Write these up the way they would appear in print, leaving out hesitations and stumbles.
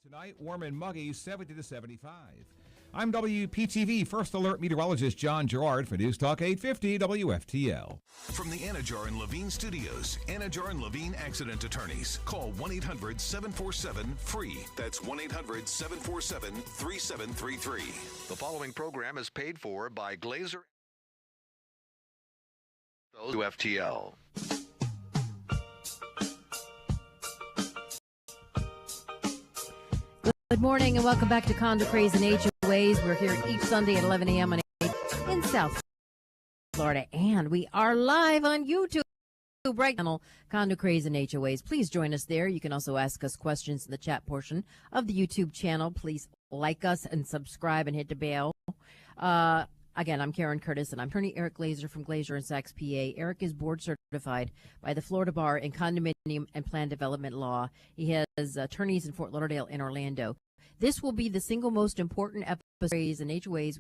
Tonight, warm and muggy, 70 to 75. I'm WPTV First Alert meteorologist John Gerard for News Talk 850 WFTL. From the Anajar and Levine Studios, Anajar and Levine Accident Attorneys. Call 1-800-747-FREE. That's 1-800-747-3733. The following program is paid for by Glazer WFTL. Good morning and welcome back to Condo, Craze, and HOAs. We're here each Sunday at 11 a.m. on 8 in South Florida, and we are live on YouTube right now, Condo, Craze, and HOAs. Please join us there. You can also ask us questions in the chat portion of the YouTube channel. Please like us and subscribe and hit the bell. Again, I'm Karen Curtis, and I'm attorney Eric Glazer from Glazer & Sachs, PA. Eric is board certified by the Florida Bar in condominium and plan development law. He has attorneys in Fort Lauderdale and Orlando. This will be the single most important episodes and HOAs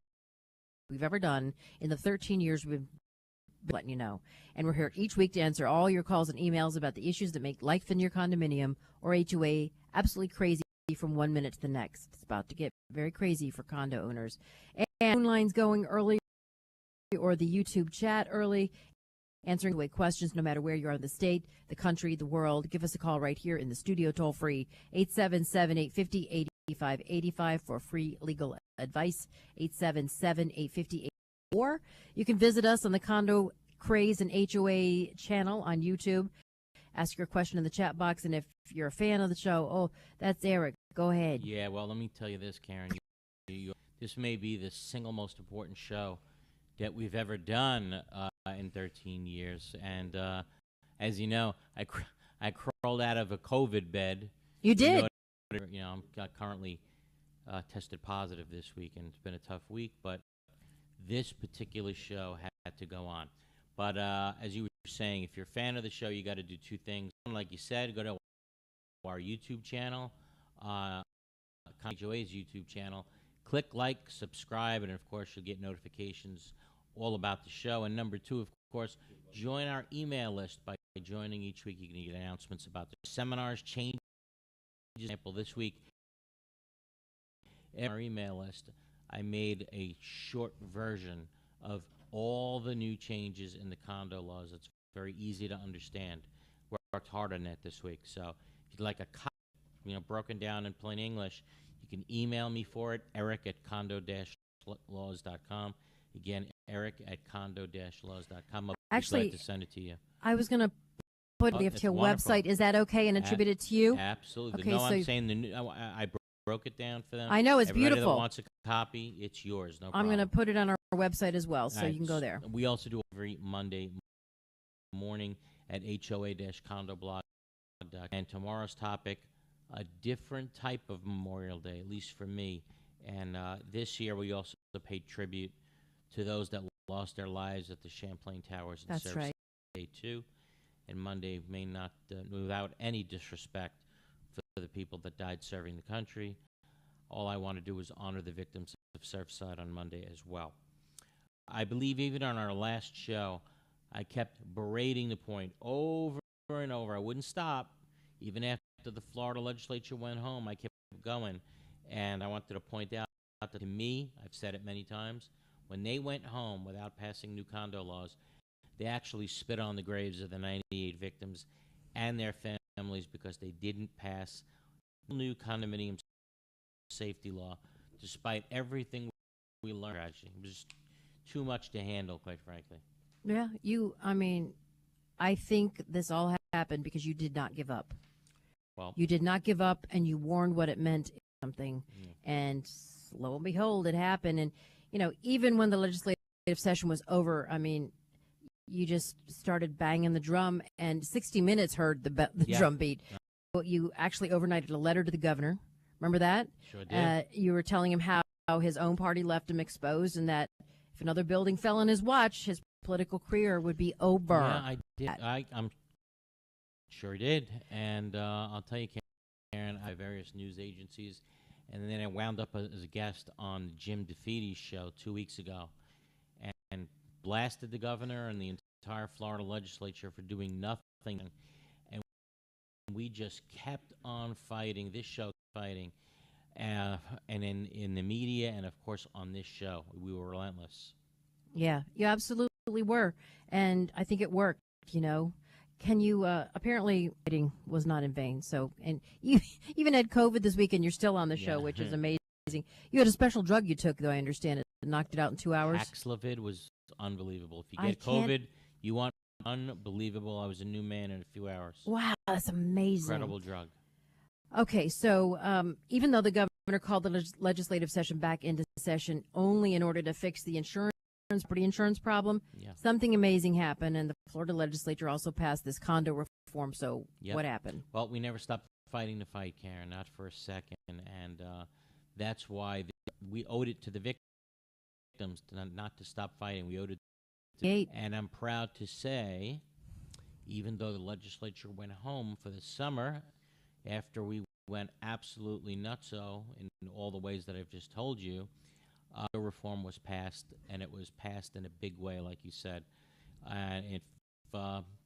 we've ever done in the 13 years we've been letting you know. And we're here each week to answer all your calls and emails about the issues that make life in your condominium or HOA absolutely crazy from one minute to the next. It's about to get very crazy for condo owners. And phone lines going early or the YouTube chat early, answering away questions no matter where you are in the state, the country, the world. Give us a call right here in the studio, toll free, 877-850-8585 for free legal advice, 877-850-8585. Or you can visit us on the Condo, Craze, and HOA channel on YouTube. Ask your question in the chat box, and if you're a fan of the show, oh, that's Eric. Go ahead. Yeah, well, let me tell you this, Karen. This may be the single most important show that we've ever done in 13 years. And as you know, I crawled out of a COVID bed. You did? I'm currently tested positive this week, and it's been a tough week. But this particular show had to go on. But as you were saying, if you're a fan of the show, you got to do two things. Like you said, go to our YouTube channel, HOA's YouTube channel. Click like, subscribe, and, of course, you'll get notifications all about the show. And number two, of course, join our email list. By joining each week, you can get announcements about the seminars, changes. For example, this week, in our email list, I made a short version of all the new changes in the condo laws. It's very easy to understand. We worked hard on that this week. So if you'd like a copy, broken down in plain English, you can email me for it, eric@condo-laws.com. Again, eric@condo-laws.com. Actually, I'd like to send it to you. I was going to put the FTO website. Is that okay, and attribute it to you? Absolutely. Okay, no, so I'm saying I broke it down for them. I know, it's Everybody beautiful. that wants a copy, it's yours. No problem. I'm going to put it on our website as well, so you can go there. We also do every Monday morning at HOA-condoblog.com. And tomorrow's topic, a different type of Memorial Day, at least for me. And this year we also paid tribute to those that lost their lives at the Champlain Towers in That's right. Day 2. And Monday may not, without any disrespect for the people that died serving the country, all I want to do is honor the victims of Surfside on Monday as well. I believe even on our last show, I kept berating the point over and over. I wouldn't stop. Even after the Florida Legislature went home, I kept going. And I wanted to point out that to me, I've said it many times, when they went home without passing new condo laws, they actually spit on the graves of the 98 victims and their families because they didn't pass new condominium safety law, despite everything we learned. Actually, it was just too much to handle, quite frankly. Yeah, I think this all happened because you did not give up. Well, you did not give up, and you warned what it meant, something, and lo and behold, it happened. And, even when the legislative session was over, you just started banging the drum, and 60 Minutes heard the drum beat. But you actually overnighted a letter to the governor. Remember that? Sure did. You were telling him how his own party left him exposed, and that if another building fell on his watch, his political career would be over. Yeah, I did. I'm sure did. And I'll tell you, Karen, I have various news agencies, and then I wound up as a guest on Jim DeFeedy's show 2 weeks ago, and blasted the governor and the entire Florida legislature for doing nothing. And we just kept on fighting, this show fighting. and in the media, and of course on this show. We were relentless. Yeah, you absolutely were. And I think it worked, you know. Can you, apparently, waiting was not in vain. So, and you even had COVID this week and you're still on the show, which is amazing. You had a special drug you took, though, I understand it. Knocked it out in 2 hours. Paxlovid was unbelievable. If you get COVID, you want unbelievable. I was a new man in a few hours. Wow, that's amazing. Incredible drug. Okay, so even though the governor called the legislative session back into session only in order to fix the insurance problem, something amazing happened, and the Florida legislature also passed this condo reform. So what happened? Well, we never stopped fighting the fight, Karen, not for a second, and that's why we owed it to the victims not to stop fighting. We owed it to, and I'm proud to say, even though the legislature went home for the summer after we went absolutely nutso in all the ways that I've just told you, the reform was passed, and it was passed in a big way, like you said. And if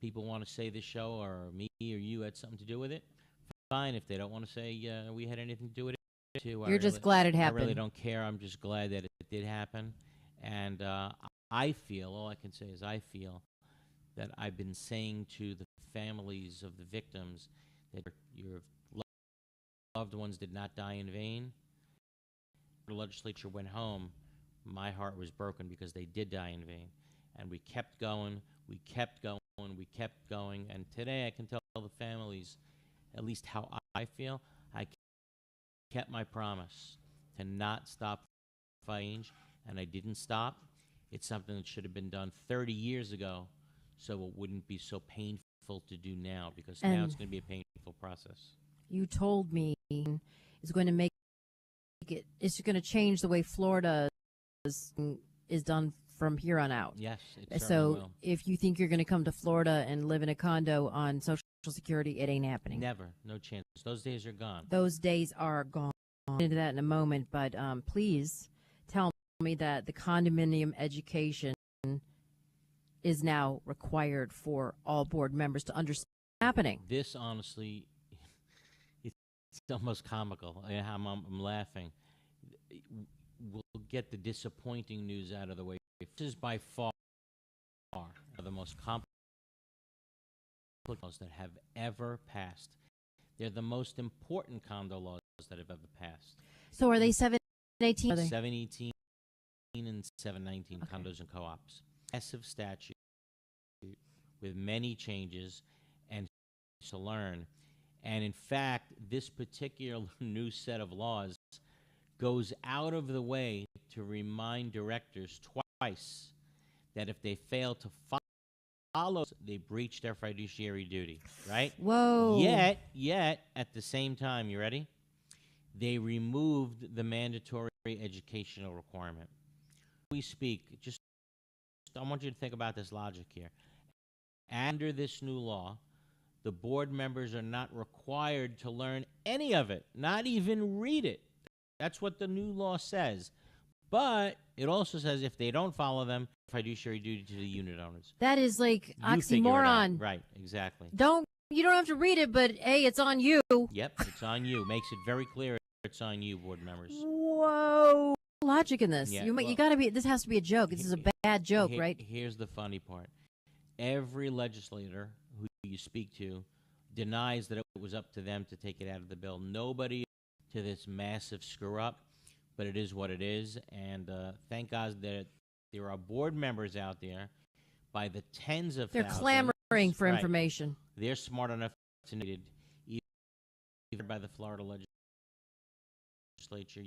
people want to say this show or me or you had something to do with it, fine. If they don't want to say we had anything to do with it, too, you're just glad it happened. I really don't care. I'm just glad that it did happen. And I feel, all I can say is I feel that I've been saying to the families of the victims that your loved ones did not die in vain. The legislature went home, my heart was broken because they did die in vain. And we kept going, we kept going, we kept going. And today I can tell the families at least how I feel. I kept my promise to not stop fighting, and I didn't stop. It's something that should have been done 30 years ago, so it wouldn't be so painful to do now, because now it's going to be a painful process. You told me it's going to make it, it's going to change the way Florida is done from here on out. Yes, it so will. If you think you're going to come to Florida and live in a condo on Social Security, it ain't happening. Never. No chance. Those days are gone. Those days are gone. I'll get into that in a moment, but please tell me that the condominium education is now required for all board members to understand what's happening. This, honestly, it's almost comical. I'm laughing. We'll get the disappointing news out of the way. This is by far the most complex laws that have ever passed. They're the most important condo laws that have ever passed. So are they 718? 718 and 719 condos and co-ops. Massive statute with many changes and to learn. And in fact, this particular new set of laws goes out of the way to remind directors twice that if they fail to follow, they breach their fiduciary duty, right? Whoa. Yet, at the same time, you ready? They removed the mandatory educational requirement. We speak, I want you to think about this logic here. Under this new law, the board members are not required to learn any of it, not even read it. That's what the new law says. But it also says if they don't follow them, fiduciary duty to the unit owners. That is like You figure it oxymoron. out. Right, exactly. You don't have to read it, but hey, it's on you. Yep, it's on you. Makes it very clear it's on you, board members. Whoa. Logic in this. Yeah, You gotta be, this has to be a joke. This is a bad joke, right? Here's the funny part. Every legislator who you speak to denies that it was up to them to take it out of the bill. Nobody to this massive screw up, but it is what it is. And thank God that there are board members out there by the tens of They're thousands. clamoring for information. They're smart enough to know it, even by the Florida legislature,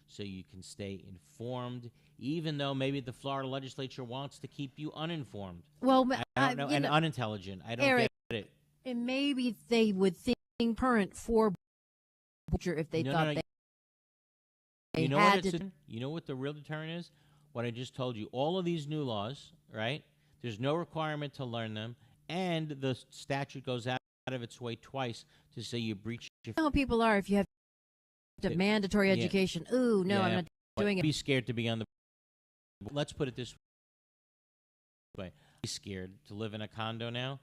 so you can stay informed, even though maybe the Florida legislature wants to keep you uninformed. Well, I don't know, and unintelligent. I don't Eric, get it. And maybe they would think current for if they thought they you know had what to. You know what the real deterrent is? What I just told you. All of these new laws, right? There's no requirement to learn them, and the statute goes out of its way twice to say you breach your. You know how people are if you have mandatory education. Ooh, no, I'm not doing it. Be scared to be on the. Let's put it this way: be scared to live in a condo now,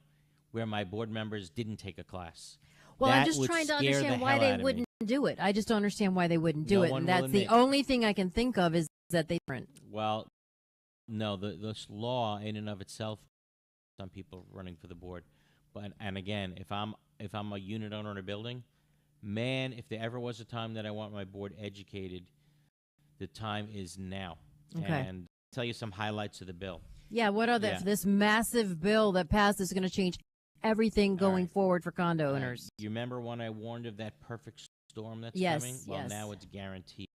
where my board members didn't take a class. Well, that I'm just would trying to scare understand the why hell they out of me. wouldn't do it. I just don't understand why they wouldn't do No it. one And will that's the admit. only thing I can think of is that they different. Well, no, this law in and of itself, some people running for the board, but and again, if I'm a unit owner in a building, man, if there ever was a time that I want my board educated, the time is now. Okay. And I'll tell you some highlights of the bill. Yeah, what are Yeah. this massive bill that passed is going to change everything going right. forward for condo owners? You remember when I warned of that perfect storm that's Yes, coming? Well, yes. now it's guaranteed.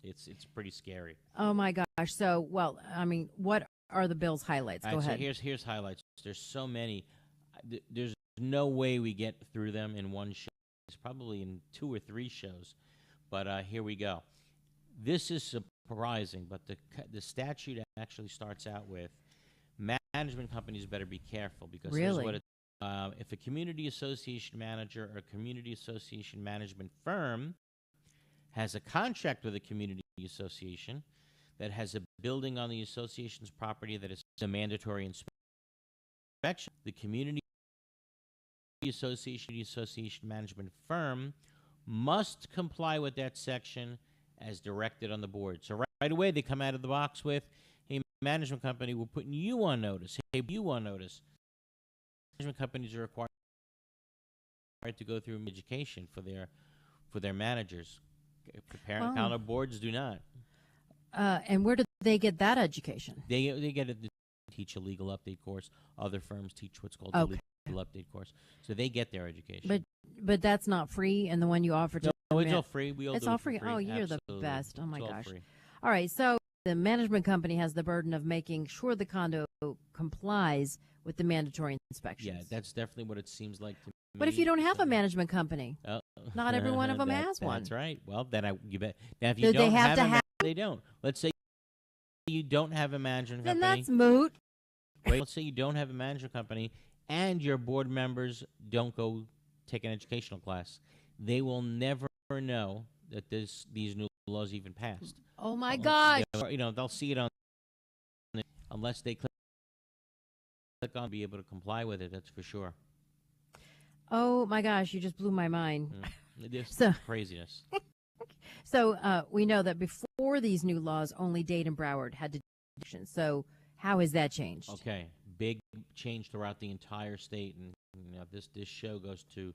It's pretty scary. Oh my gosh. So, well, I mean, what are the bill's highlights? All Go right, ahead. So here's highlights. There's so many. There's no way we get through them in one show. It's probably in 2 or 3 shows. But here we go. This is surprising, but the statute actually starts out with management companies better be careful because here's Really? what if a community association manager or a community association management firm has a contract with a community association that has a building on the association's property that is a mandatory inspection, the community association management firm must comply with that section as directed on the board. So right away they come out of the box with, hey, management company, we're putting you on notice. Hey, you on notice. Management companies are required to go through education for their managers. Parent counter boards do not. And where do they get that education? They get to teach a legal update course. Other firms teach what's called Okay. the legal update course. So they get their education. But that's not free, and the one you offer to no, it's all free. We all it's do all it for free. Oh, you're the Absolutely. best. Oh my It's all gosh. free. All right, so the management company has the burden of making sure the condo complies with the mandatory inspections. Yeah, that's definitely what it seems like to me. But if you don't have a So- management company, not every one of them has one. That's right. Well, then you bet. Now, if you Do they don't have to a have- they don't. Let's say you don't have a management then company. that's moot. Wait, let's say you don't have a management company and your board members don't go take an educational class. They will never know that these new laws even passed. Oh my gosh. They'll see it on unless they click on be able to comply with it. That's for sure. Oh my gosh, you just blew my mind. It is So- craziness. So we know that before these new laws, only Dade and Broward had deductions. So how has that changed? Okay, big change throughout the entire state, and this show goes to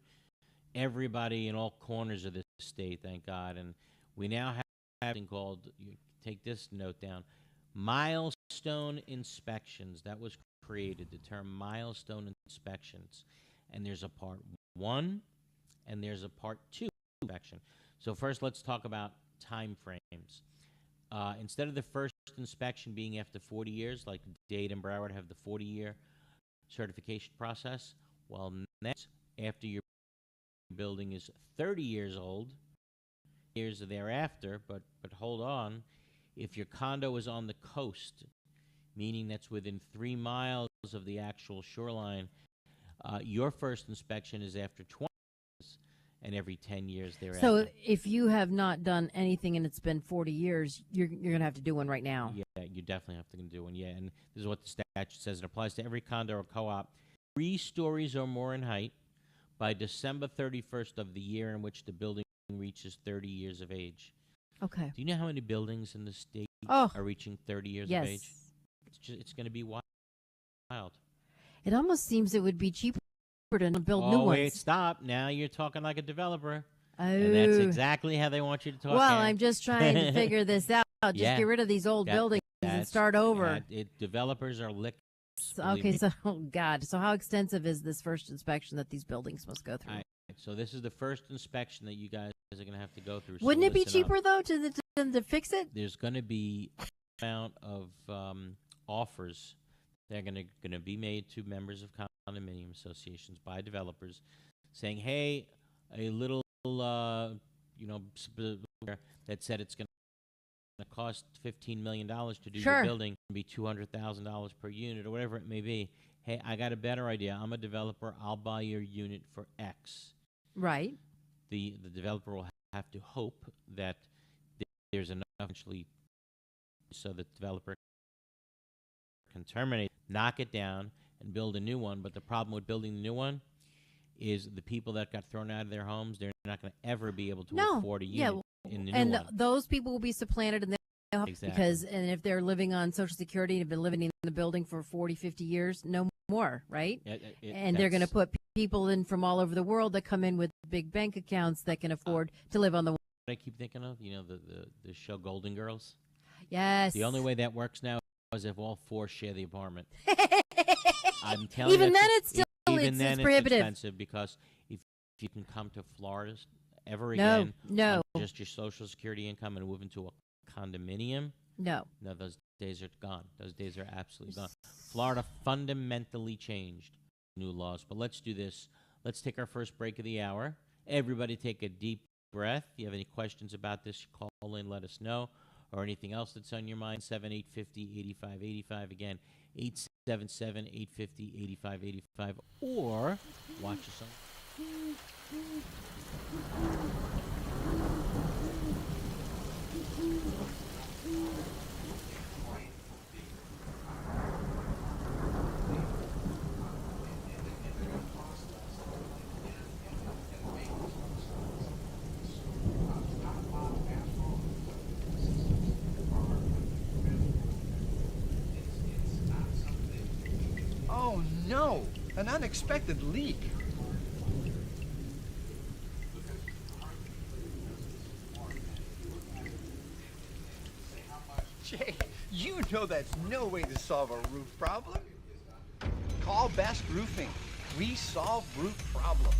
everybody in all corners of this state. Thank God, and we now have something called. You take this note down. Milestone inspections. That was created. The term milestone inspections, and there's a part 1, and there's a part 2 inspection. So first, let's talk about time frames. Instead of the first inspection being after 40 years, like Dade and Broward have the 40-year certification process, well, next, after your building is 30 years old, years thereafter, but hold on, if your condo is on the coast, meaning that's within 3 miles of the actual shoreline, your first inspection is after 20 years, and every 10 years thereafter. So if you have not done anything and it's been 40 years, you're going to have to do one right now. Yeah, you definitely have to do one. Yeah, and this is what the statute says. It applies to every condo or co-op 3 stories or more in height by December 31st of the year in which the building reaches 30 years of age. Okay. Do you know how many buildings in the state Oh, are reaching 30 years yes. of age? It's going to be wild. It almost seems it would be cheaper to build new Oh, ones. wait, stop. Now you're talking like a developer. Oh. And that's exactly how they want you to talk. Well, Karen. I'm just trying to figure this out. Just Yeah. get rid of these old buildings and That's- start over. Developers are licked. Okay, so, oh God. So how extensive is this first inspection that these buildings must go through? So this is the first inspection that you guys are going to have to go through. Wouldn't so it be listen up. cheaper, though, to fix it? There's going to be a amount of offers that are going to be made to members of condominium associations by developers, saying, "Hey, a little that said it's going to cost $15 million to do Sure. your building, be $200,000 per unit or whatever it may be. Hey, I got a better idea. I'm a developer. I'll buy your unit for X." Right. The developer will have to hope that there's enough actually so the developer can terminate, knock it down, and build a new one. But the problem with building the new one is the people that got thrown out of their homes, they're not going to ever be able to No. afford a Yeah. unit in the And new one. those people will be supplanted, and they'll Exactly. because and if they're living on Social Security and have been living in the building for 40, 50 years, no more, right? And they're going to put people in from all over the world that come in with big bank accounts that can afford to live on the. I keep thinking of, the show Golden Girls. Yes. The only way that works now is if all four share the apartment. I'm telling Even you, then, it's still even then it's prohibitive. expensive because if you can come to Florida ever No, again, no. on just your Social Security income and move into a condominium, No. those days are gone. Those days are absolutely gone. Florida fundamentally changed new laws. But let's do this. Let's take our first break of the hour. Everybody take a deep breath. If you have any questions about this, call in, let us know, or anything else that's on your mind. 7-850-8585. Again, 877-850-8585, or watch us on. Oh no, an unexpected leak. Jay, you know that's no way to solve a roof problem. Call Best Roofing. We solve roof problems.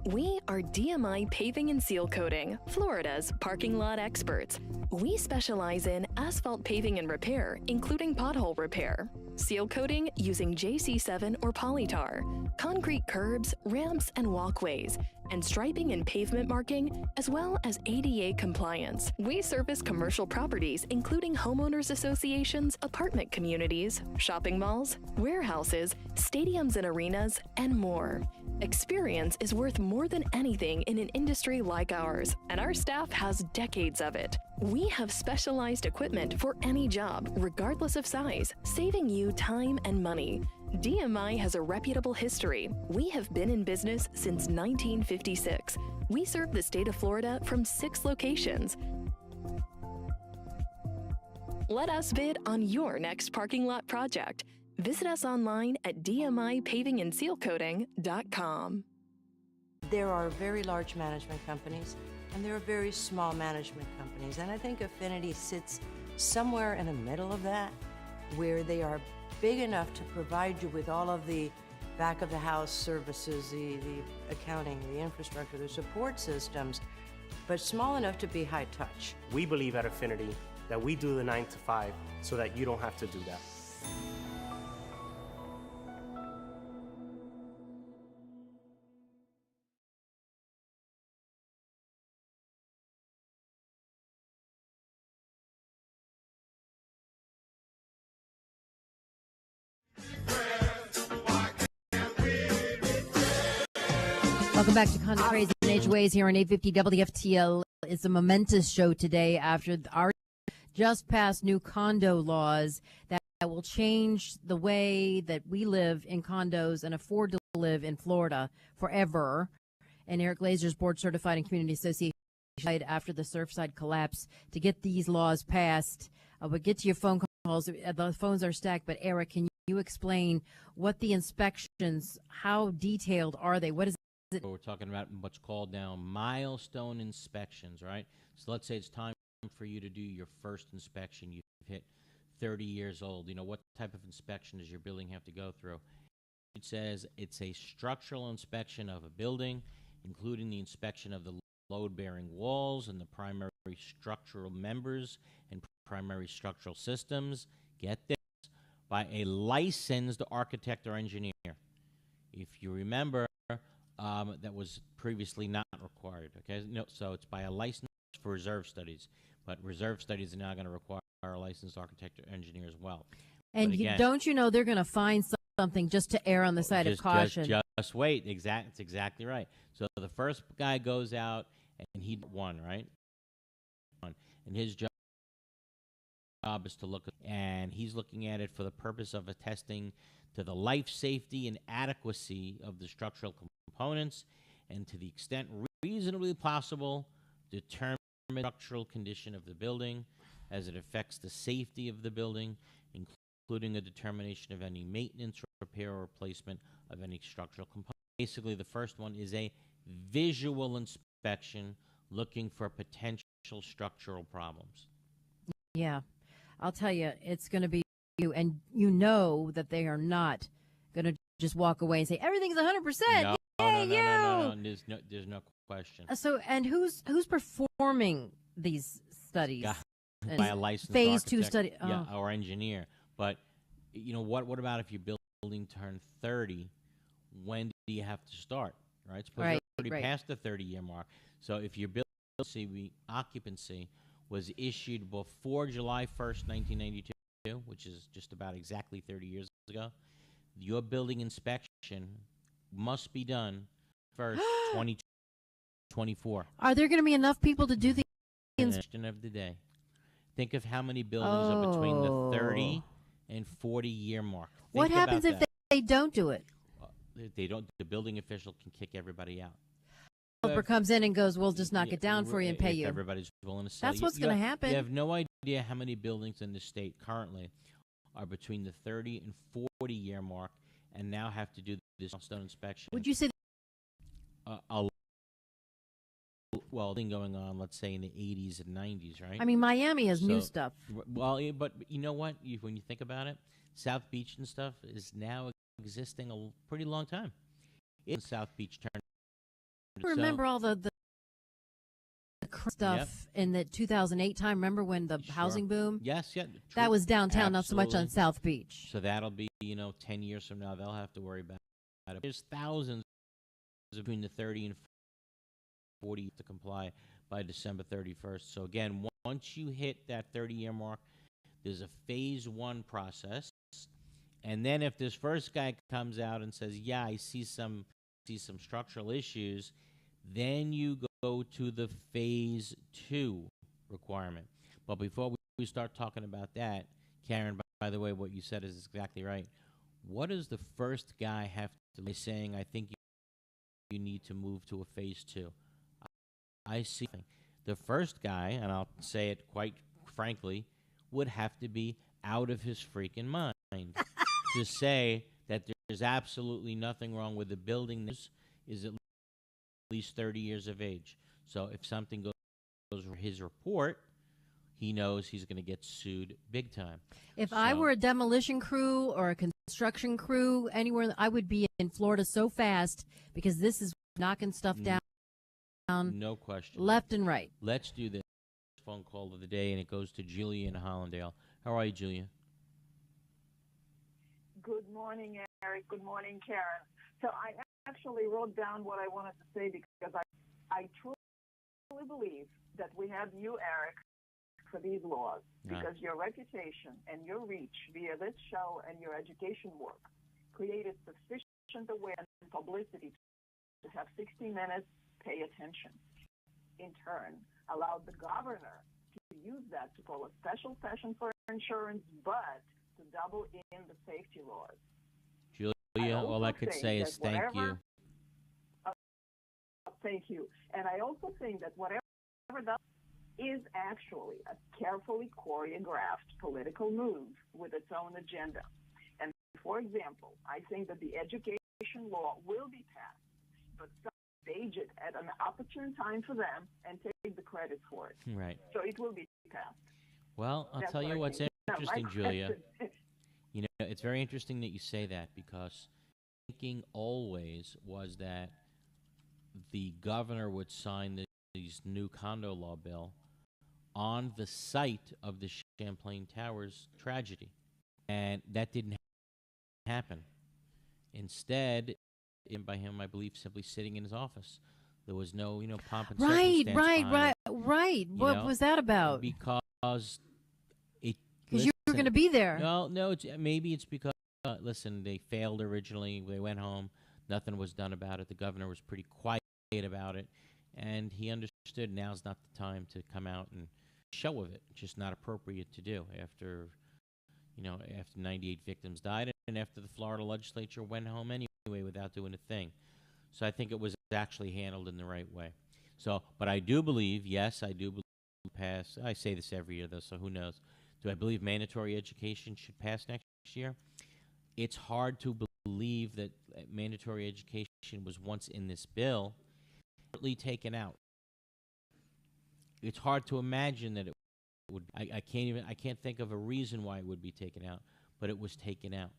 We are DMI Paving and Seal Coating, Florida's parking lot experts. We specialize in asphalt paving and repair, including pothole repair, seal coating using JC7 or polytar, concrete curbs, ramps, and walkways, and striping and pavement marking, as well as ADA compliance. We service commercial properties, including homeowners associations, apartment communities, shopping malls, warehouses, stadiums and arenas, and more. Experience is worth more than anything in an industry like ours, and our staff has decades of it. We have specialized equipment for any job, regardless of size, saving you time and money. DMI has a reputable history. We have been in business since 1956. We serve the state of Florida from 6 locations. Let us bid on your next parking lot project. Visit us online at dmipavingandsealcoating.com. There are very large management companies, and there are very small management companies, and I think Affinity sits somewhere in the middle of that, where they are big enough to provide you with all of the back-of-the-house services, the accounting, the infrastructure, the support systems, but small enough to be high touch. We believe at Affinity that we do the 9 to 5 so that you don't have to do that. Welcome back to Condo Craze and HOAs here on 850 WFTL. It's a momentous show today after our just passed new condo laws that will change the way that we live in condos and afford to live in Florida forever. And Eric Glazer's board certified and community association after the Surfside collapse to get these laws passed. We'll get to your phone calls. The phones are stacked, but Eric, can you explain what the inspections, how detailed are they? What is We're talking about what's called now milestone inspections, right? So let's say it's time for you to do your first inspection. You've hit 30 years old. What type of inspection does your building have to go through? It says it's a structural inspection of a building, including the inspection of the load-bearing walls and the primary structural members and primary structural systems. Get this, by a licensed architect or engineer. If you remember, that was previously not required, okay? No, so it's by a license for reserve studies, but reserve studies are now going to require a licensed architect or engineer as well. And don't you know they're going to find something just to err on the side of caution? Just wait. It's exactly right. So the first guy goes out, and he won, right? And his job job is to look at, and he's looking at it for the purpose of attesting to the life safety and adequacy of the structural components, and to the extent reasonably possible, determine the structural condition of the building as it affects the safety of the building, including a determination of any maintenance, repair, or replacement of any structural component. Basically, the first one is a visual inspection looking for potential structural problems. Yeah, I'll tell you, it's going to be you, and you know that they are not going to just walk away and say everything's 100%. No. There's no question. So, and who's performing these studies? By a licensed phase architect, 2 study, or engineer. But you know what about if your building turned 30? When do you have to start? Right, suppose you're already past the 30-year mark. So if your building occupancy was issued before July 1st, 1992, which is just about exactly 30 years ago, your building inspection must be done first 2024. Are there going to be enough people to do the inspection of the day? Think of how many buildings are between the 30 and 40-year mark. What happens if they don't do it? They don't. The building official can kick everybody out. Developer comes in and goes, "We'll just knock it down for you and pay you." Everybody's willing to sell. That's what's going to happen. You have no idea how many buildings in the state currently are between the 30 and 40-year mark, and now have to do this milestone inspection. Would you say? Thing going on, let's say in the 80s and 90s, right? I mean, Miami has new stuff. Well, but you know what? When you think about it, South Beach and stuff is now existing a pretty long time. It's South Beach turned. Remember all the stuff in the 2008 time? Remember when the housing boom? Yes, yeah. That was downtown, Absolutely. not so much on South Beach. So that'll be, 10 years from now, they'll have to worry about it. There's thousands between the 30 and 40 to comply by December 31st. So again, once you hit that 30-year mark, there's a phase 1 process. And then if this first guy comes out and says, yeah, I see some structural issues, then you go to the phase 2 requirement. But before we start talking about that, Karen, by the way, what you said is exactly right. What does the first guy have to be saying, I think you need to move to a phase 2? I see the first guy, and I'll say it quite frankly, would have to be out of his freaking mind to say that there's absolutely nothing wrong with the building that is at least 30 years of age. So if something goes for his report, he knows he's going to get sued big time. If I were a demolition crew or a construction crew anywhere, I would be in Florida so fast because this is knocking stuff down. No question. Left and right. Let's do this phone call of the day, and it goes to Julia in Hollandale. How are you, Julia? Good morning, Eric. Good morning, Karen. So I actually wrote down what I wanted to say because I truly believe that we have you, Eric, for these laws because your reputation and your reach via this show and your education work created sufficient awareness and publicity to have 60 Minutes pay attention. In turn, allowed the governor to use that to call a special session for insurance, but to double in the safety laws. Julia, all I could say is thank you. Thank you. And I also think that whatever that is actually a carefully choreographed political move with its own agenda. And for example, I think that the education law will be passed, but some stage it at an opportune time for them and take the credit for it. Right. So it will be passed. Well, I'll tell you what's interesting, Julia. It's very interesting that you say that because thinking always was that the governor would sign these new condo law bill on the site of the Champlain Towers tragedy. And that didn't happen. Instead, by him, I believe, simply sitting in his office. There was no, pomp and circumstance. Right. What was that about? Because you were going to be there. No, maybe it's because, listen, they failed originally. They went home. Nothing was done about it. The governor was pretty quiet about it. And he understood now's not the time to come out and show of it. Just not appropriate to do after 98 victims died and after the Florida legislature went home anyway without doing a thing. So I think it was actually handled in the right way. So, but I do believe, yes, I do believe pass. I say this every year though, so who knows? Do I believe mandatory education should pass next year? It's hard to believe that mandatory education was once in this bill, taken out. It's hard to imagine that it would. I can't think of a reason why it would be taken out, but it was taken out.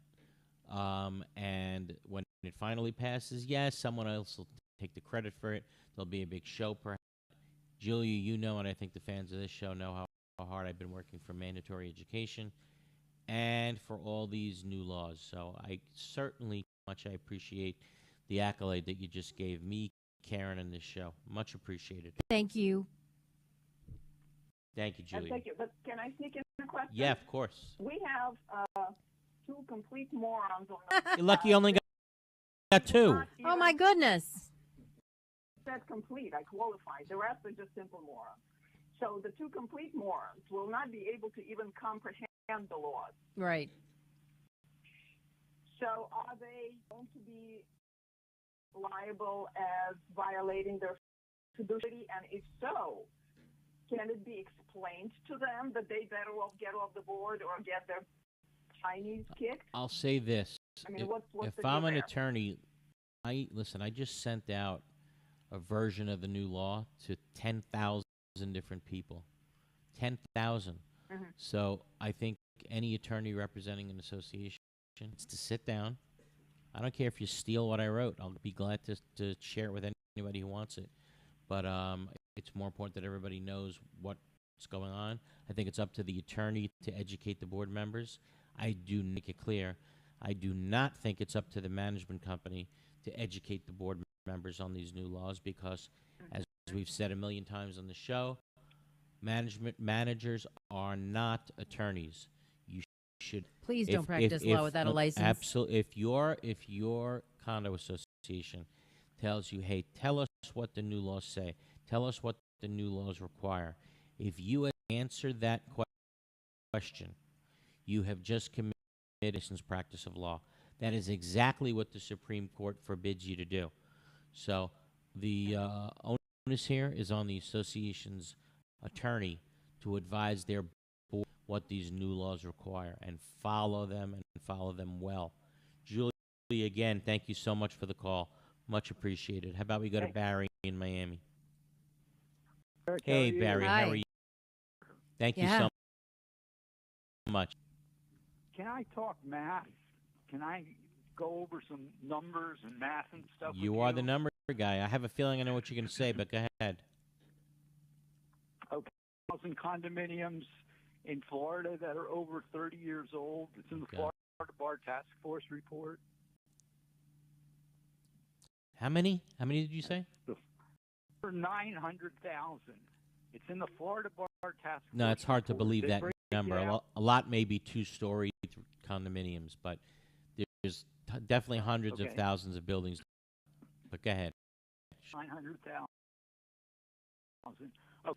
And when it finally passes, yes, someone else will take the credit for it. There'll be a big show, perhaps. Julia, you know, and I think the fans of this show know how hard I've been working for mandatory education and for all these new laws. So I certainly I appreciate the accolade that you just gave me, Karen, and this show. Much appreciated. Thank you. Thank you, Julia. Thank you. But can I sneak in a question? Yeah, of course. We have two complete morons on You're lucky you only got two. Oh, my goodness. Said complete. I qualified. The rest are just simple morons. So the two complete morons will not be able to even comprehend the laws. Right. So are they going to be liable as violating their fiduciary? And if so, can it be explained to them that they better off get off the board or get their Chinese kicked? I'll say this. I mean, what's if the I'm deal an there? attorney, I just sent out a version of the new law to 10,000 different people. 10,000. Mm-hmm. So I think any attorney representing an association is to sit down. I don't care if you steal what I wrote. I'll be glad to share it with anybody who wants it. But it's more important that everybody knows what's going on. I think it's up to the attorney to educate the board members. I do make it clear. I do not think it's up to the management company to educate the board members on these new laws because, as we've said a million times on the show, managers are not attorneys. You should Please don't practice law without a license. Absolutely. If your condo association tells you, hey, tell us what the new laws say, tell us what the new laws require. If you answer that question, you have just committed a practice of law. That is exactly what the Supreme Court forbids you to do. So the onus here is on the association's attorney to advise their board what these new laws require and follow them well. Julie, again, thank you so much for the call. Much appreciated. How about we go to Barry in Miami? Eric, hey, Barry, Hi. how are you? Thank you so much. Can I talk math? Can I go over some numbers and math and stuff? You are the number guy. I have a feeling I know what you're going to say, but go ahead. Okay. 1,000 condominiums in Florida that are over 30 years old. It's in the Florida Bar Task Force report. How many? How many did you say? For 900,000. It's in the Florida Bar Task Force. No, it's hard to report. believe They that break number. it down. A lot may be two-story condominiums, but there's definitely hundreds of thousands of buildings. But go ahead. 900,000. Oh,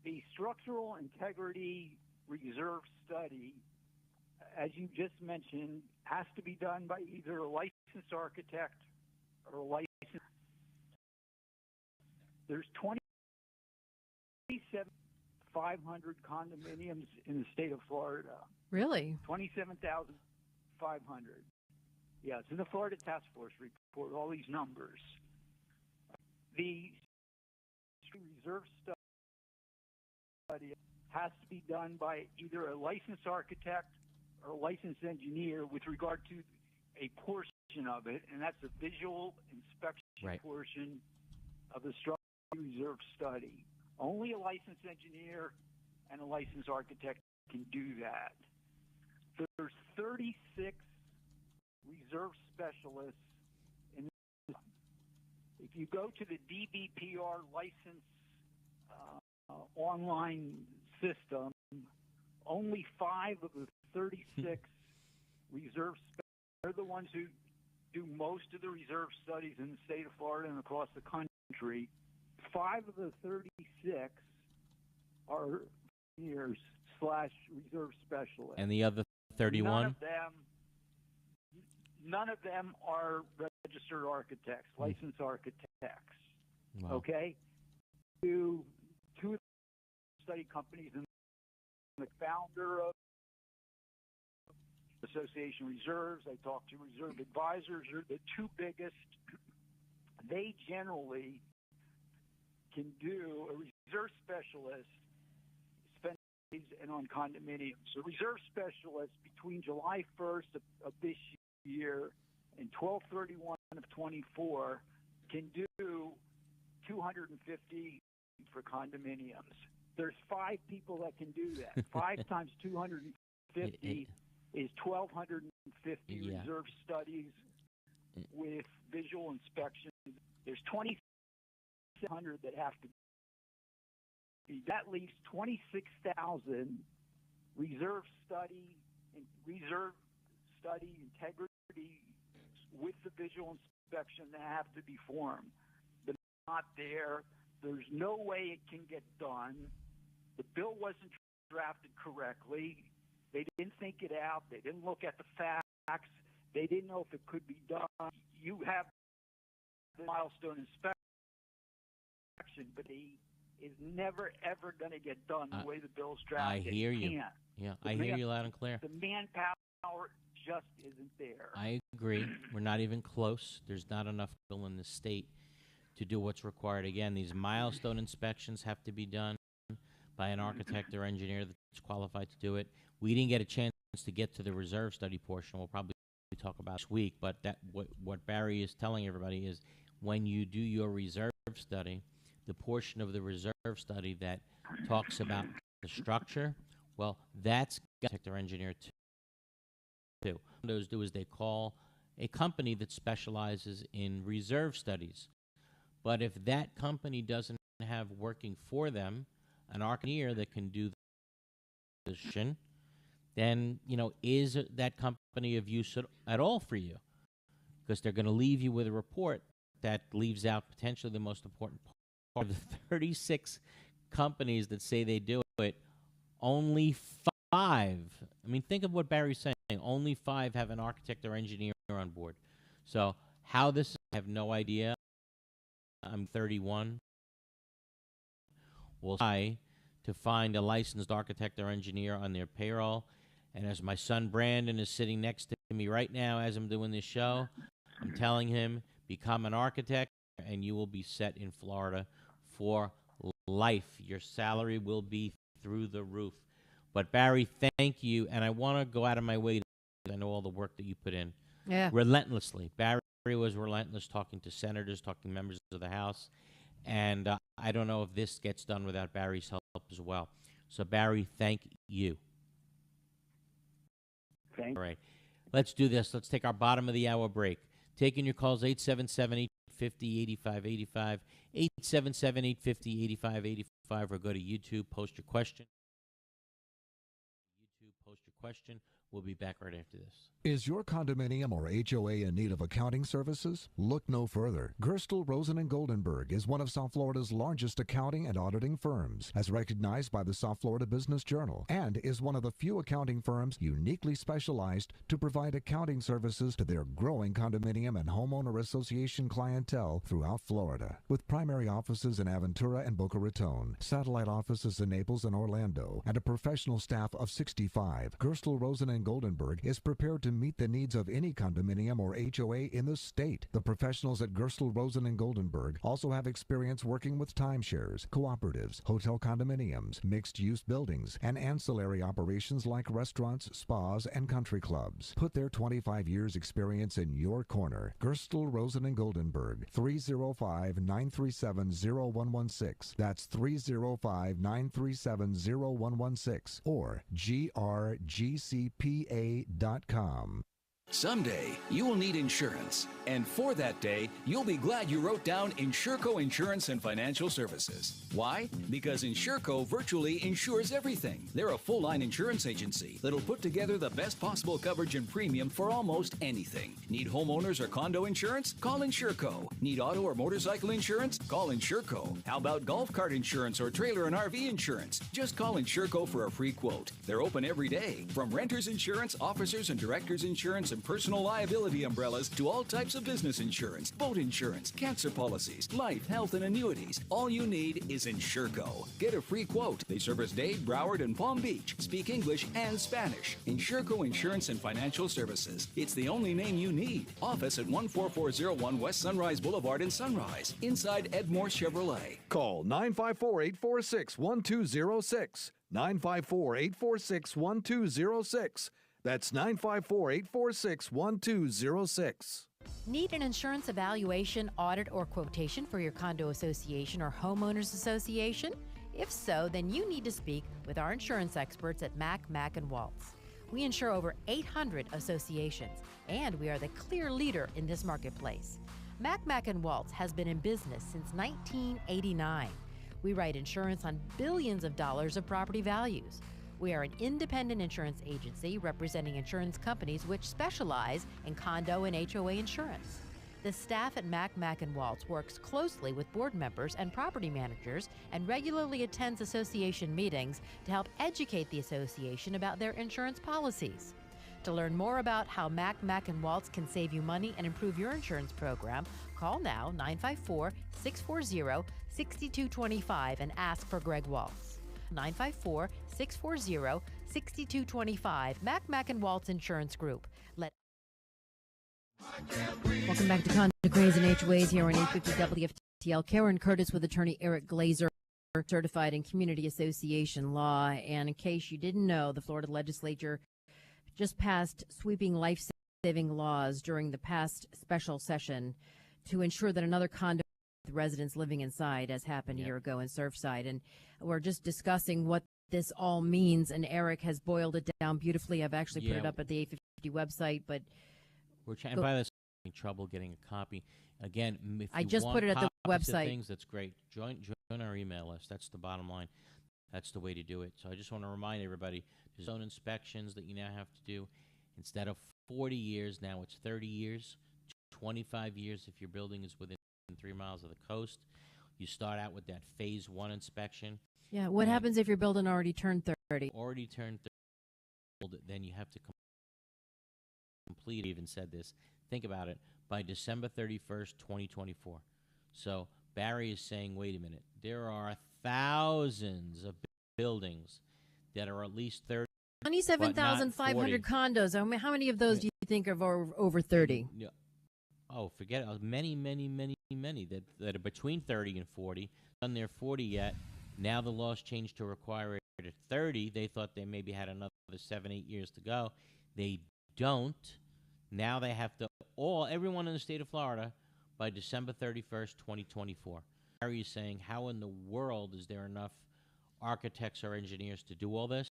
the structural integrity reserve study, as you just mentioned, has to be done by either a licensed architect or a licensed. There's 27,500 condominiums in the state of Florida. Really? 27,500. Yeah, it's in the Florida Task Force report, all these numbers. The reserve study has to be done by either a licensed architect or a licensed engineer with regard to a portion of it, and that's the visual inspection portion of the structural reserve study. Only a licensed engineer and a licensed architect can do that. There's 36 reserve specialists in this. If you go to the DBPR license online system, only 5 of the 36 reserve specialists are the ones who do most of the reserve studies in the state of Florida and across the country. 5 of the 36 are engineers/reserve specialists. And the other 31? None of them are registered architects, licensed architects. Wow. Okay? Two study companies and the founder of Association Reserves. I talked to reserve advisors. Are the two biggest. They generally can do a reserve specialist and on condominiums. So reserve specialists between July 1st of this year and 12/31 of 24 can do 250 for condominiums. There's 5 people that can do that. 5 times 250 is 1,250 reserve studies with visual inspection. There's 2,600 that have to be. That leaves 26,000 reserve study integrity with the visual inspection that have to be formed. They're not there. There's no way it can get done. The bill wasn't drafted correctly. They didn't think it out. They didn't look at the facts. They didn't know if it could be done. You have the milestone inspection, but he is never, ever going to get done the way the bill's drafted. I hear you. Can't. Yeah, I hear you loud and clear. The manpower just isn't there. I agree. We're not even close. There's not enough people in the state to do what's required. Again, these milestone inspections have to be done by an architect or engineer that's qualified to do it. We didn't get a chance to get to the reserve study portion. We'll probably talk about this week, but what Barry is telling everybody is when you do your reserve study, the portion of the reserve study that talks about the structure, well, that's architect or engineer too. What those do is they call a company that specializes in reserve studies. But if that company doesn't have working for them an engineer that can do the position, then, is that company of use at all for you? Because they're going to leave you with a report that leaves out potentially the most important part. Of the 36 companies that say they do it, only 5. Think of what Barry's saying. Only 5 have an architect or engineer on board. So how this, I have no idea. I'm 31. We'll try to find a licensed architect or engineer on their payroll. And as my son Brandon is sitting next to me right now as I'm doing this show, I'm telling him, become an architect and you will be set in Florida for life. Your salary will be through the roof. But Barry, thank you. And I want to go out of my way to I know all the work that you put in. Yeah. Relentlessly. Barry was relentless, talking to senators, talking to members of the House. And I don't know if this gets done without Barry's help as well. So, Barry, thank you. Thank you. All right. Let's do this. Let's take our bottom of the hour break. Taking your calls, 877-850-8585, 877-850-8585, or go to YouTube, post your question. We'll be back right after this. Is your condominium or HOA in need of accounting services? Look no further. Gerstel, Rosen & Goldenberg is one of South Florida's largest accounting and auditing firms, as recognized by the South Florida Business Journal, and is one of the few accounting firms uniquely specialized to provide accounting services to their growing condominium and homeowner association clientele throughout Florida. With primary offices in Aventura and Boca Raton, satellite offices in Naples and Orlando, and a professional staff of 65, Gerstel, Rosen & Goldenberg is prepared to meet the needs of any condominium or HOA in the state. The professionals at Gerstel, Rosen & Goldenberg also have experience working with timeshares, cooperatives, hotel condominiums, mixed-use buildings, and ancillary operations like restaurants, spas, and country clubs. Put their 25 years experience in your corner. Gerstel, Rosen & Goldenberg, 305-937-0116. That's 305-937-0116 or grgcpa.com. Someday, you will need insurance. And for that day, you'll be glad you wrote down Insurco Insurance and Financial Services. Why? Because Insurco virtually insures everything. They're a full-line insurance agency that'll put together the best possible coverage and premium for almost anything. Need homeowners or condo insurance? Call Insurco. Need auto or motorcycle insurance? Call Insurco. How about golf cart insurance or trailer and RV insurance? Just call Insurco for a free quote. They're open every day. From renter's insurance, officers and directors insurance, and personal liability umbrellas to all types of business insurance, boat insurance, cancer policies, life, health, and annuities. All you need is Insurco. Get a free quote. They service Dade, Broward, and Palm Beach. Speak English and Spanish. Insurco Insurance and Financial Services. It's the only name you need. Office at 14401 West Sunrise Boulevard in Sunrise, inside Edmore Chevrolet. Call 954-846-1206. 954-846-1206. That's 954-846-1206. Need an insurance evaluation, audit, or quotation for your condo association or homeowners association? If so, then you need to speak with our insurance experts at Mack & Waltz. We insure over 800 associations, and we are the clear leader in this marketplace. Mack & Waltz has been in business since 1989. We write insurance on billions of dollars of property values. We are an independent insurance agency representing insurance companies which specialize in condo and HOA insurance. The staff at Mack & Waltz works closely with board members and property managers and regularly attends association meetings to help educate the association about their insurance policies. To learn more about how Mack & Waltz can save you money and improve your insurance program, call now 954-640-6225 and ask for Greg Waltz. 954-640-6225. Mack & Waltz Insurance Group. Welcome back to Condo, Craze, and HOAs here on 850 WFTL. Karen Curtis with attorney Eric Glazer, certified in community association law. And in case you didn't know, the Florida Legislature just passed sweeping life-saving laws during the past special session to ensure that another condo with residents living inside, as happened a year ago in Surfside. And we're just discussing what this all means, and Eric has boiled it down beautifully. I've actually put it up at the 850 website, but we're trying. By this, having trouble getting a copy. Again, if I you just want put it at the copies of website. Things, that's great. Join our email list. That's the bottom line. That's the way to do it. So I just want to remind everybody: there's zone inspections that you now have to do. Instead of 40 years, now it's 30 years, 25 years if your building is within 3 miles of the coast. You start out with that phase 1 inspection. Yeah, what happens if your building already turned 30? Already turned 30, then you have to complete, even said this, think about it, by December 31st, 2024. So Barry is saying, wait a minute, there are thousands of buildings that are at least 30. 27,500 condos. I mean, how many of those do you think are over 30? Yeah. Oh, forget it. Many that are between 30 and 40. Done their 40 yet. Now the law's changed to require it at 30. They thought they maybe had another 7-8 years to go. They don't. Now they have to everyone in the state of Florida by December 31st, 2024. Harry is saying, how in the world is there enough architects or engineers to do all this?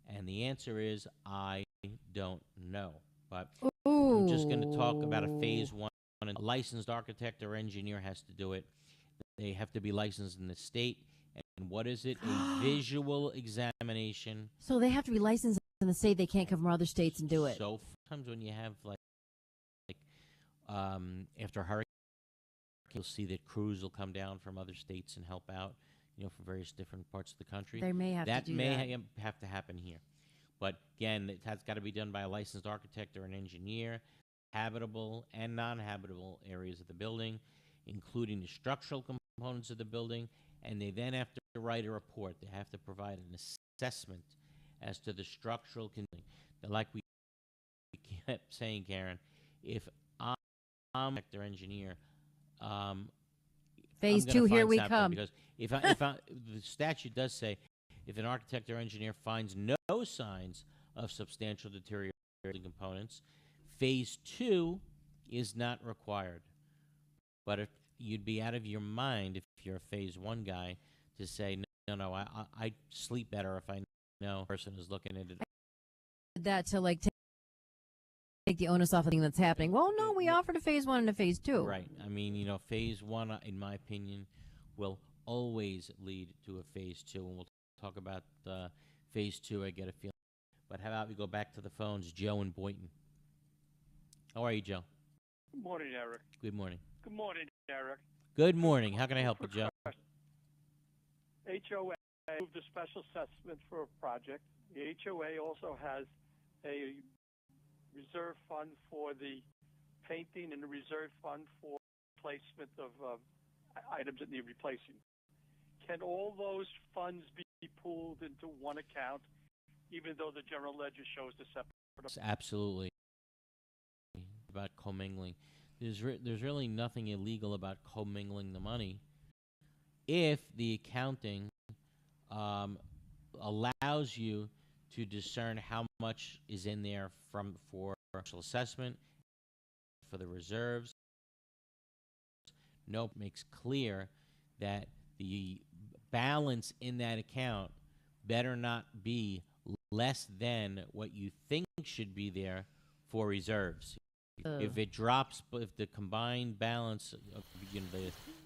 And the answer is, I don't know. But I'm just going to talk about a phase 1. A licensed architect or engineer has to do it. They have to be licensed in the state. And what is it? A visual examination. So they have to be licensed in the state. They can't come from other states and do it. So sometimes when you have after a hurricane, you'll see that crews will come down from other states and help out, from various different parts of the country. They may have to do that. That may have to happen here. But again, it has got to be done by a licensed architect or an engineer. Habitable and non-habitable areas of the building, including the structural components of the building, and they then have to write a report. They have to provide an assessment as to the structural condition. Like we kept saying, Karen, if I'm an architect or engineer, phase 2, here we come. Because if the statute does say, if an architect or engineer finds no signs of substantial deterioration of components, phase 2 is not required. But if you'd be out of your mind if you're a phase 1 guy to say, no, I sleep better if I know a person is looking at it. That to the onus off of the thing that's happening. Well, no, we offered a phase 1 and a phase 2. Right. I mean, you know, phase 1, in my opinion, will always lead to a phase 2, and we'll talk about phase 2. I get a feeling. But how about we go back to the phones? Joe and Boynton. How are you, Joe? Good morning, Eric. Good morning. Good morning, Eric. Good morning. How can I help you, Joe? HOA moved a special assessment for a project. The HOA also has a reserve fund for the painting and a reserve fund for placement of items that need replacing. Can all those funds be pooled into one account, even though the general ledger shows the separate? Absolutely. About commingling. There's really nothing illegal about commingling the money if the accounting allows you to discern how much is in there for special assessment, for the reserves. Nope, makes clear that the balance in that account better not be less than what you think should be there for reserves. If it drops, if the combined balance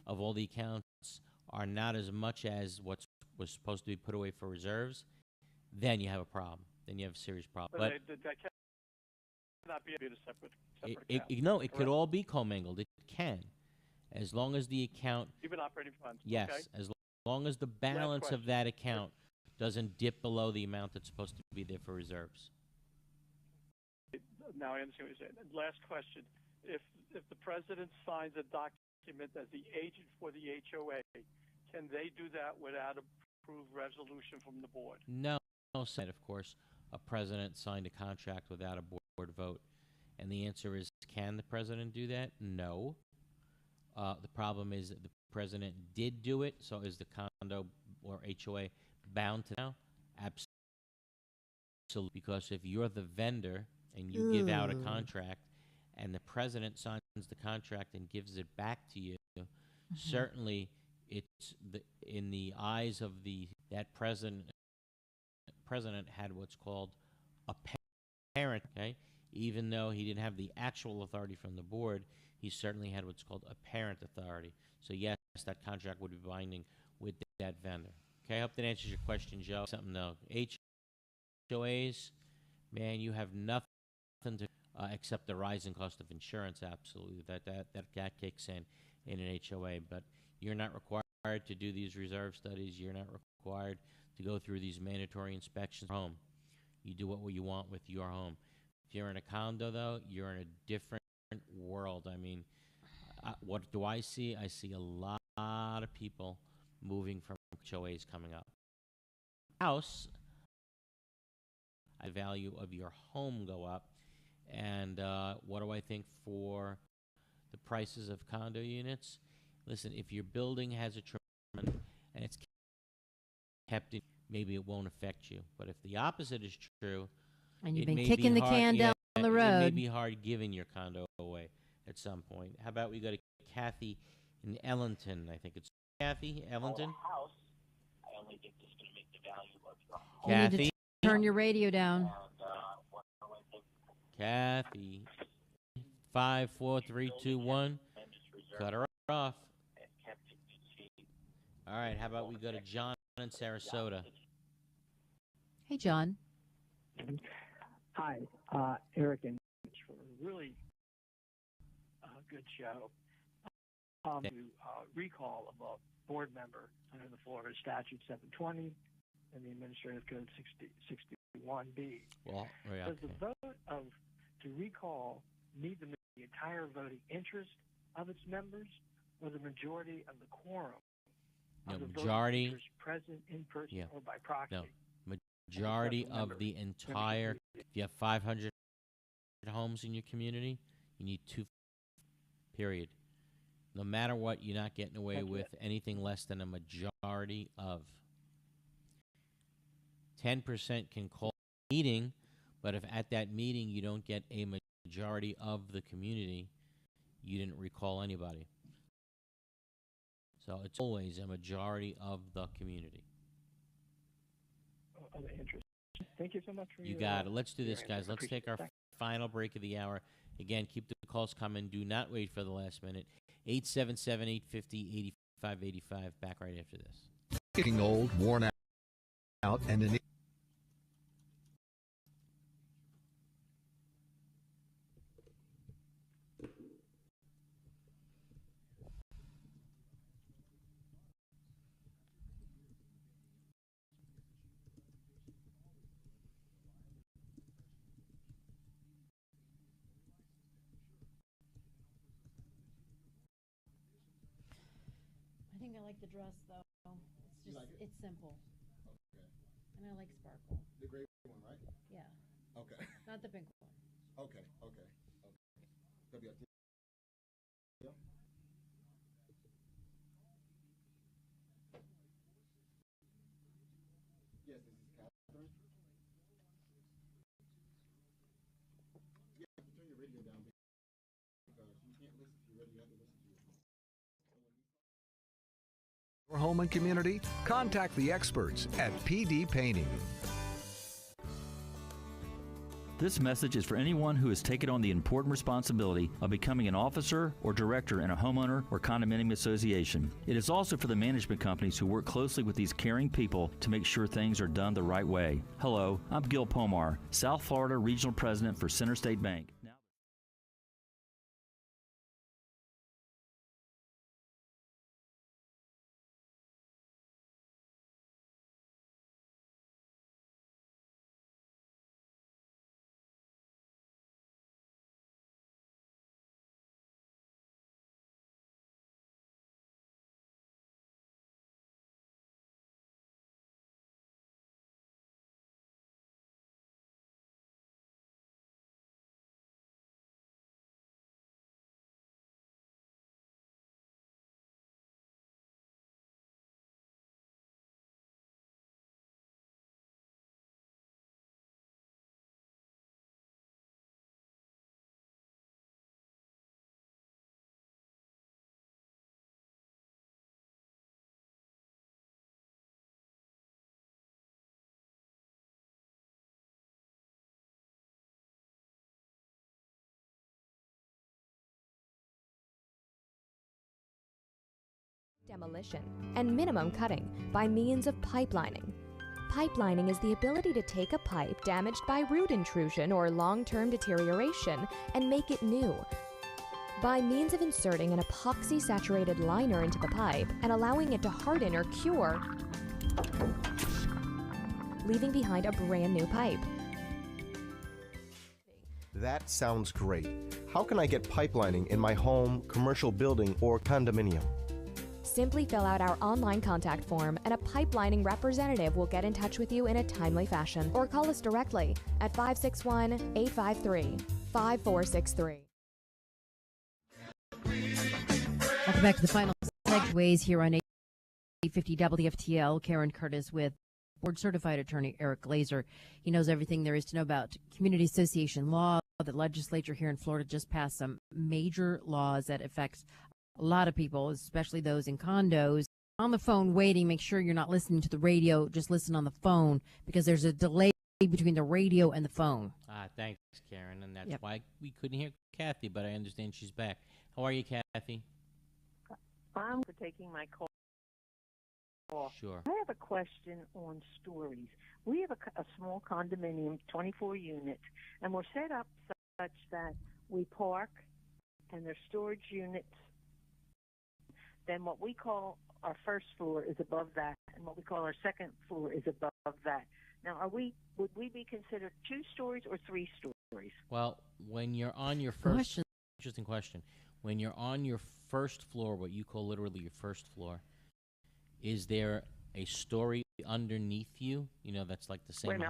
of all the accounts are not as much as what was supposed to be put away for reserves, then you have a problem. Then you have a serious problem. But that cannot be a separate account. No, it could all be commingled. It can, as long as the account. Even operating funds. Yes, okay. as long as the balance of that account doesn't dip below the amount that's supposed to be there for reserves. Now I understand what you're saying. Last question: If the president signs a document as the agent for the HOA, can they do that without approved resolution from the board? No, said of course, a president signed a contract without a board vote, and the answer is, can the president do that? No. The problem is that the president did do it. So is the condo or HOA bound to now? Absolutely, because if you're the vendor and you give out a contract, and the president signs the contract and gives it back to you, certainly it's in the eyes of that president had what's called a parent. Okay, even though he didn't have the actual authority from the board, he certainly had what's called a parent authority. So yes, that contract would be binding with that vendor. Okay, I hope that answers your question, Joe. Something though, HOAs, man, you have nothing to except the rising cost of insurance. Absolutely, that kicks in an HOA. But you're not required to do these reserve studies. You're not required to go through these mandatory inspections of your home. You do what you want with your home. If you're in a condo, though, you're in a different world. I mean, what do I see? I see a lot of people moving from HOAs coming up. House, the value of your home go up. And what do I think for the prices of condo units? Listen, if your building has a tremendous and it's kept in, maybe it won't affect you. But if the opposite is true, and you've been kicking the can down the road, it may be hard giving your condo away at some point. How about we go to Kathy in Ellington? I think it's Kathy, Ellington. I only think this is going to make the value of your home. Kathy, you need to turn your radio down. Kathy, 5, 4, 3, 2, 1. Cut her off. All right, how about we go to John in Sarasota? Hey, John. Hi, Eric and Mitch, for a really good show. To recall of a board member under the Florida Statute 720 and the Administrative Code 61B. Well, okay. Does the vote to recall need to meet the entire voting interest of its members, or the majority of the quorum of the majority voting present in person or by proxy? No, majority of the entire. If you have 500 homes in your community, you need 2. Period. No matter what, you're not getting away with anything less than a majority of. 10% can call a meeting, but if at that meeting you don't get a majority of the community, you didn't recall anybody. So it's always a majority of the community. Of the interest. Thank you so much for You got it. Let's do this, guys. Let's take our final break of the hour. Again, keep the calls coming. Do not wait for the last minute. 877-850-8585. Back right after this. Getting old, worn out, and in I think I like the dress, though. It's just, it's simple. Okay. And I like sparkle. the gray one, right? Yeah. Okay. Not the pink one. Okay. WFT. Yeah. Yes, this is Catherine. You have to turn your radio down because you can't listen to your radio. You have to listen to your home and community. Contact the experts at PD Painting. This message is for anyone who has taken on the important responsibility of becoming an officer or director in a homeowner or condominium association. It is also for the management companies who work closely with these caring people to make sure things are done the right way. Hello, I'm Gil Pomar, South Florida Regional President for Center State Bank. Demolition and minimum cutting by means of pipelining. Pipelining is the ability to take a pipe damaged by root intrusion or long-term deterioration and make it new. By means of inserting an epoxy-saturated liner into the pipe and allowing it to harden or cure, leaving behind a brand new pipe. That sounds great. How can I get pipelining in my home, commercial building, or condominium? Simply fill out our online contact form and a pipelining representative will get in touch with you in a timely fashion, or call us directly at 561-853-5463. Welcome back to the final segues here on 850 WFTL. Karen Curtis with board certified attorney Eric Glazer. He knows everything there is to know about community association law. The legislature here in Florida just passed some major laws that affects a lot of people, especially those in condos. On the phone waiting, make sure you're not listening to the radio. Just listen on the phone because there's a delay between the radio and the phone. Thanks, Karen, and that's why we couldn't hear Kathy, but I understand she's back. How are you, Kathy? I'm for taking my call. Sure. I have a question on stories. We have a small condominium, 24 units, and we're set up such that we park and there's storage units. Then what we call our first floor is above that, and what we call our second floor is above that. Now, would we be considered 2 stories or 3 stories? Well, when you're on your first, interesting question. When you're on your first floor, what you call literally your first floor, is there a story underneath you? You know, that's like the same.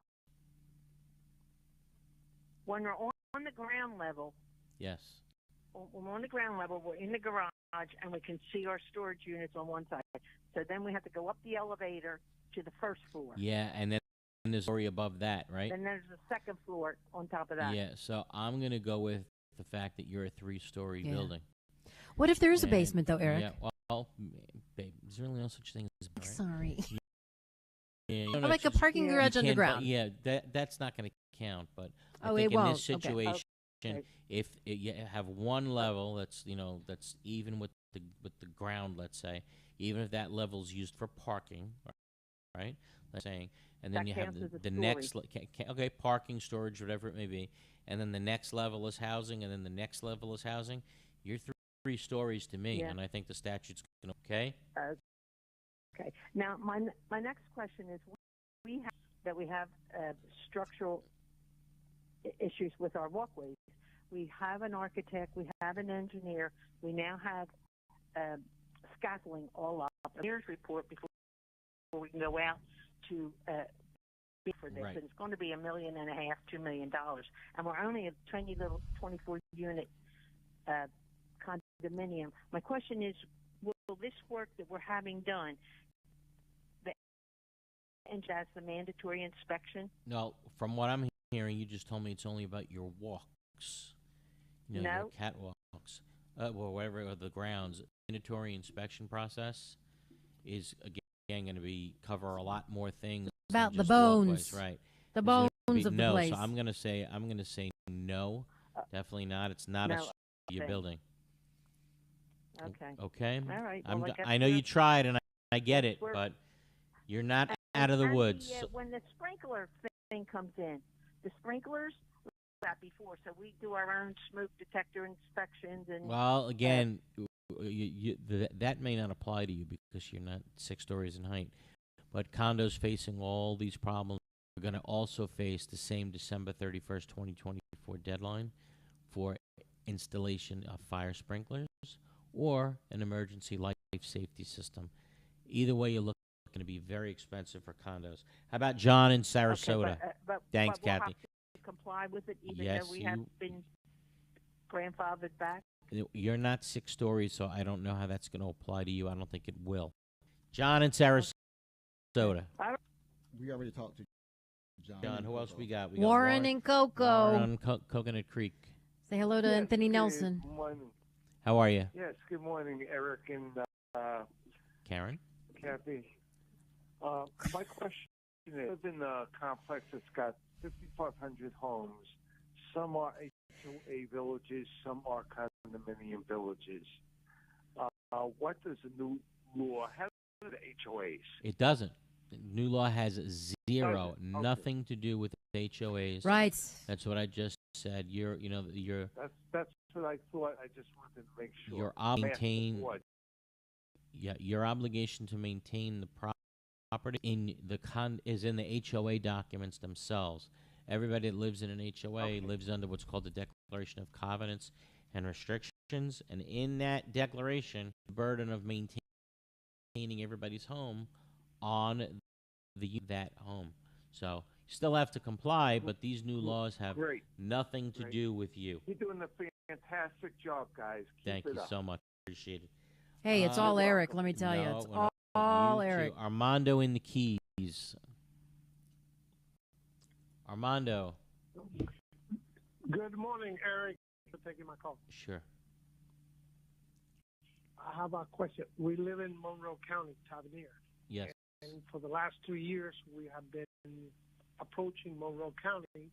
When we're on the ground level. Yes. When we're on the ground level, we're in the garage, and we can see our storage units on one side. So then we have to go up the elevator to the first floor. Yeah, and then there's a story above that, right? Then there's the second floor on top of that. Yeah, so I'm going to go with the fact that you're a 3-story building. What if there is a basement, though, Eric? Yeah, well, babe, there's really no such thing as a basement. Sorry. Yeah, Or like a parking garage underground. Yeah, that's not going to count. But I Oh, think it in won't. this Okay. situation, Okay. if you have one level that's that's even with the ground, let's say, even if that level's used for parking, right? Let's saying, and then That you have counts as a the story. next okay, parking, storage, whatever it may be, and then the next level is housing, and then the next level is housing. You're three stories to me, Yeah. and I think the statute's going to okay. Okay. Now, my next question is: we have structural issues with our walkways. We have an architect, we have an engineer, we now have scaffolding all up. Here's a report before we can go out to bid for this, Right. and it's going to be $1.5 million, $2 million, and we're only a tiny little 24-unit condominium. My question is, will this work that we're having done, and as the mandatory inspection? No, from what I'm hearing, you just told me it's only about your walks, your No. catwalks, well, whatever, or the grounds. Mandatory inspection process is again going to cover a lot more things About than the just bones. walkways, right? The There's gonna bones be of the no, place. so I'm going to say no, definitely not. It's not No, your okay. building. Okay. Okay. All right. Well, I guess I know you tried, and I get it, we're- but you're not out of the woods. When the sprinkler thing comes in, the sprinklers that before, so we do our own smoke detector inspections and. Well, again, that may not apply to you because you're not 6 stories in height. But condos facing all these problems are going to also face the same December 31st, 2024 deadline for installation of fire sprinklers or an emergency life safety system. Either way, you look going to be very expensive for condos. How about John in Sarasota? Okay, but Thanks, we'll Kathy. have to comply with it, even Yes, though we have been grandfathered back. You're not 6 stories, so I don't know how that's going to apply to you. I don't think it will. John in Sarasota. We already talked to John. John, who else we got? We Warren got and Coco. Warren on Coconut Creek. Say hello to Anthony Nelson. Good morning. How are you? Yes, good morning, Eric and Karen? Kathy. My question is, I live in a complex that's got 5,500 homes. Some are HOA villages, some are condominium villages. What does the new law have to do with HOAs? It doesn't. The new law has zero, Okay. nothing to do with HOAs. Right. That's what I just said. You're That's what I thought. I just wanted to make sure. Your obligation to maintain the property is in the HOA documents themselves. Everybody that lives in an HOA lives under what's called the Declaration of Covenants and Restrictions, and in that declaration, the burden of maintaining everybody's home on that home. So you still have to comply, but these new laws have nothing to do with you. You're doing a fantastic job, guys. Thank Keep you it up. so much. Appreciate it. Hey, it's all Eric, let me tell you. It's all Eric. Armando in the Keys. Armando. Good morning, Eric. Thanks for taking my call. Sure. I have a question. We live in Monroe County, Tavernier. Yes. And for the last 2 years, we have been approaching Monroe County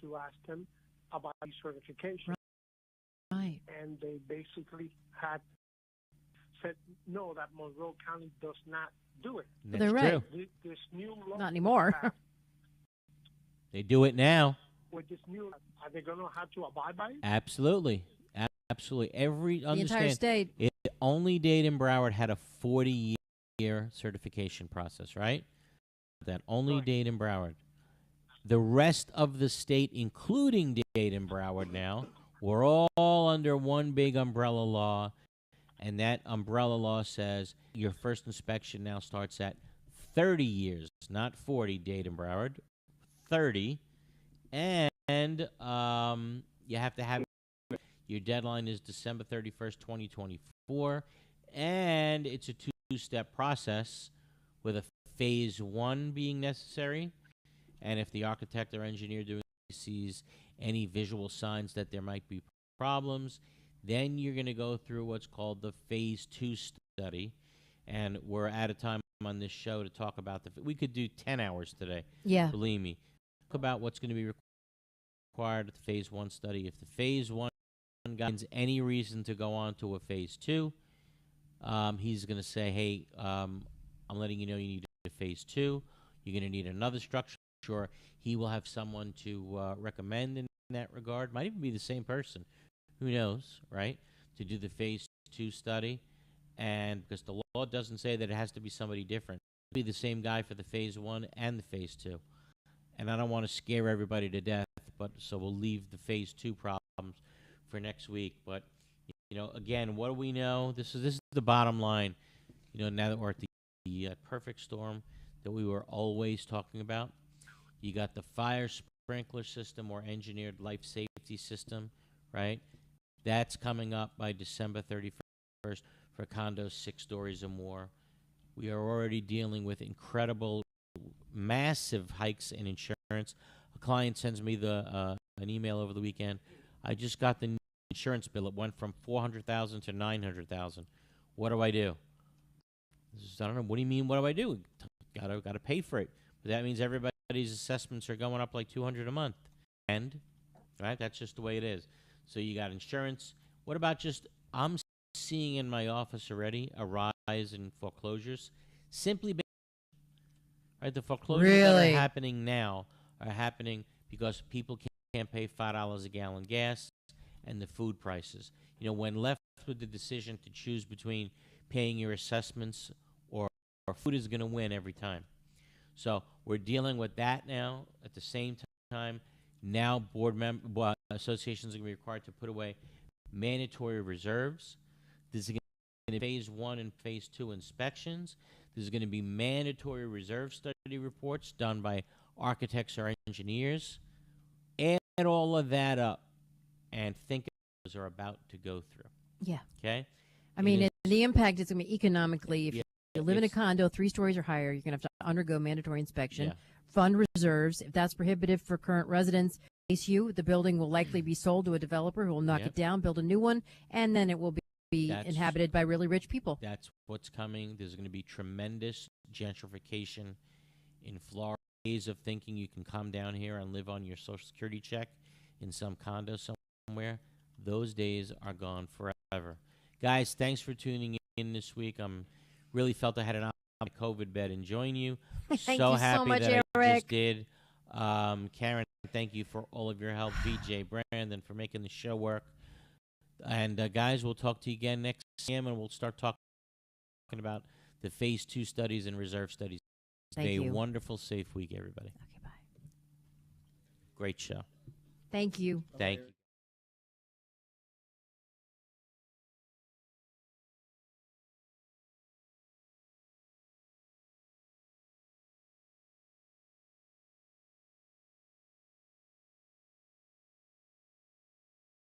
to ask them about certification. Right. And they basically had said no, that Monroe County does not do it. That's They're right. True. This new law Not anymore. They do it now. With this new, are they going to have to abide by it? Absolutely. Absolutely. The entire state. Only Dade and Broward had a 40-year certification process, right? That only Dade and Broward. The rest of the state, including Dade and Broward now, we're all under one big umbrella law, and that umbrella law says your first inspection now starts at 30 years, not 40, Dade and Broward, 30, and you have to have your deadline is December 31st, 2024, and it's a two-step process with a phase 1 being necessary, and if the architect or engineer doing sees any visual signs that there might be problems, then you're going to go through what's called the phase 2 study, and we're out of time on this show to talk about we could do 10 hours today. Yeah. Believe me. Talk about what's going to be required at the phase 1 study. If the phase 1 guy finds any reason to go on to a phase 2, he's going to say, hey, I'm letting you know you need a phase 2. You're going to need another structure. Sure, he will have someone to recommend in that regard. Might even be the same person. Who knows, right? To do the phase 2 study. And because the law doesn't say that it has to be somebody different. It'll be the same guy for the phase 1 and the phase 2. And I don't want to scare everybody to death, but so we'll leave the phase 2 problems for next week. But, you know, again, what do we know? This is the bottom line. You know, now that we're at the perfect storm that we were always talking about, you got the fire sprinkler system or engineered life safety system, right? That's coming up by December 31st for condos 6 stories or more. We are already dealing with incredible, massive hikes in insurance. A client sends me an email over the weekend. I just got the insurance bill. It went from $400,000 to $900,000. What do I do? I don't know. What do you mean? What do I do? Got to pay for it. But that means everybody's assessments are going up like $200 a month. And right, that's just the way it is. So you got insurance. What about just I'm seeing in my office already a rise in foreclosures. Simply, right, the foreclosures that are happening now are happening because people can't pay $5 a gallon gas and the food prices. You know, when left with the decision to choose between paying your assessments or food is going to win every time. So we're dealing with that now. At the same time, now associations are going to be required to put away mandatory reserves. This is going to be phase 1 and phase 2 inspections. There's going to be mandatory reserve study reports done by architects or engineers. Add all of that up and think those are about to go through. Yeah. Okay? I mean, the impact is going to be economically. If you live in a condo 3 stories or higher, you're going to have to undergo mandatory inspection, fund reserves. If that's prohibitive for current residents, the building will likely be sold to a developer who will knock it down, build a new one, and then it will be inhabited by really rich people. That's what's coming. There's going to be tremendous gentrification in Florida. Days of thinking you can come down here and live on your Social Security check in some condo somewhere, those days are gone forever. Guys, thanks for tuning in this week. I'm really felt I had an COVID bed enjoying you. Thank so you happy so much, that Eric. I just did. Karen, thank you for all of your help. VJ, Brandon, for making the show work. And guys, we'll talk to you again next time, and we'll start talking about the phase 2 studies and reserve studies. Thank you. A wonderful, safe week, everybody. Okay, bye. Great show. Thank you. Thank you.